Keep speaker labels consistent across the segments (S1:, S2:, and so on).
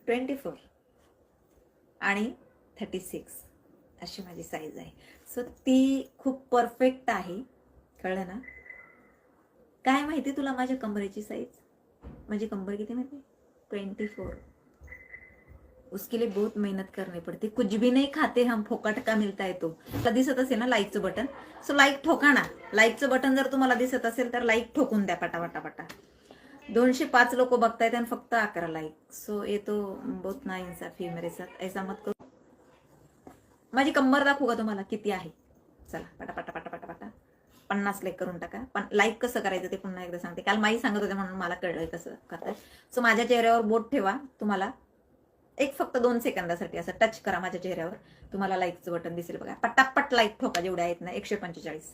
S1: 24 आणि 36 अशी माझी साईज आहे. सो ती खूप परफेक्ट आहे, कळलं ना. काय माहिती तुला माझ्या कमरेची साईज? माझी कंबर किती माहिती? 24. उसके लिए बहुत मेहनत करनी पड़ती, कुछ भी नहीं खाते हम, फोकट का मिलता है तो. तुला दिसत असेल ना लाईकचं बटन, सो लाईक ठोका ना. लाईकचं बटन जर तुम्हाला दिसत असेल तर लाईक ठोकून द्या पटापटा. 205 लोक बघतायत आणि फक्त 11 लाईक. सो ये तो बहुत ना इंसाफी है मेरे साथ, ऐसा मत करो. माझी कंबर दाखवू का तुम्हाला किती आहे? चला पटापटा 50 लाईक करून टाका. पण लाईक कसं करायचं ते पुन्हा एकदा सांगते. काल माई सांगत होते म्हणून मला कळलंय कसं करताय. सो माझ्या चेहऱ्यावर बोट ठेवा. तुम्हाला फक्त 2 सेकंदासाठी असं टच करा माझ्या चेहऱ्यावर. तुम्हाला लाईकचं बटन दिसेल बघा. पटापट लाईक ठोका जेवढे आहेत ना. 145.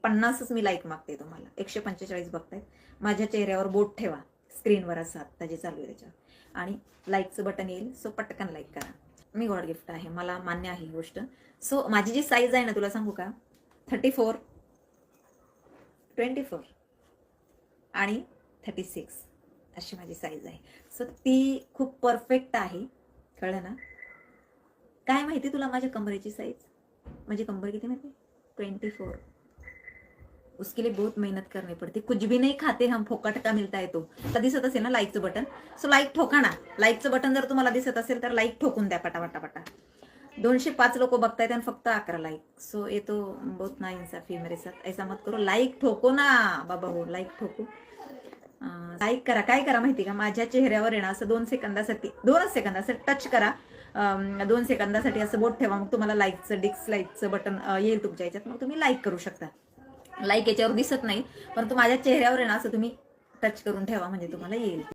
S1: 50च मी लाईक मागते तुम्हाला. 145 बघतायत. माझ्या चेहऱ्यावर बोट ठेवा. स्क्रीनवर असं आत्ता जे चालू आहे त्याच्यावर, आणि लाईकचं बटन येईल. सो पटकन लाईक करा. मी गॉड गिफ्ट आहे, मला मान्य आहे ही गोष्ट. सो माझी जी साईज आहे ना तुला सांगू का? 34, 24 आणि 36 अशी माझी साईज आहे. सो ती खूप परफेक्ट आहे, कळलं ना. काय माहिती तुला माझ्या कमरेची साईज? माझी कंबर किती माहिती? 24. उसके लिए बहुत मेहनत करनी पड़ती, कुछ भी नहीं खाते हम, फोकट का मिलता है तो. तुला दिसत असेल ना लाईकचं बटन, सो लाईक ठोका ना. लाईकचं बटन जर तुम्हाला दिसत असेल तर लाईक ठोकून द्या पटापटा. 205 लोक बघतायत आणि फक्त 11 लाईक. सो ये तो बहुत ना इंसाफी है मेरे साथ, ऐसा मत करो. लाईक ठोको ना बाबा हो, लाईक ठोको. लाईक करा. काय करा माहिती का? माझ्या चेहऱ्यावर आहे ना असं 2 सेकंदासाठी, 2च सेकंद असं टच करा. 2 सेकंदासाठी असं बोट ठेवा. मग तुम्हाला लाईकचं बटन येईल तुमच्या याच्यात. मग तुम्ही लाईक करू शकता. लाईक याच्यावर दिसत नाही, परंतु माझ्या चेहऱ्यावर आहे ना असं तुम्ही टच करून ठेवा, म्हणजे तुम्हाला येईल.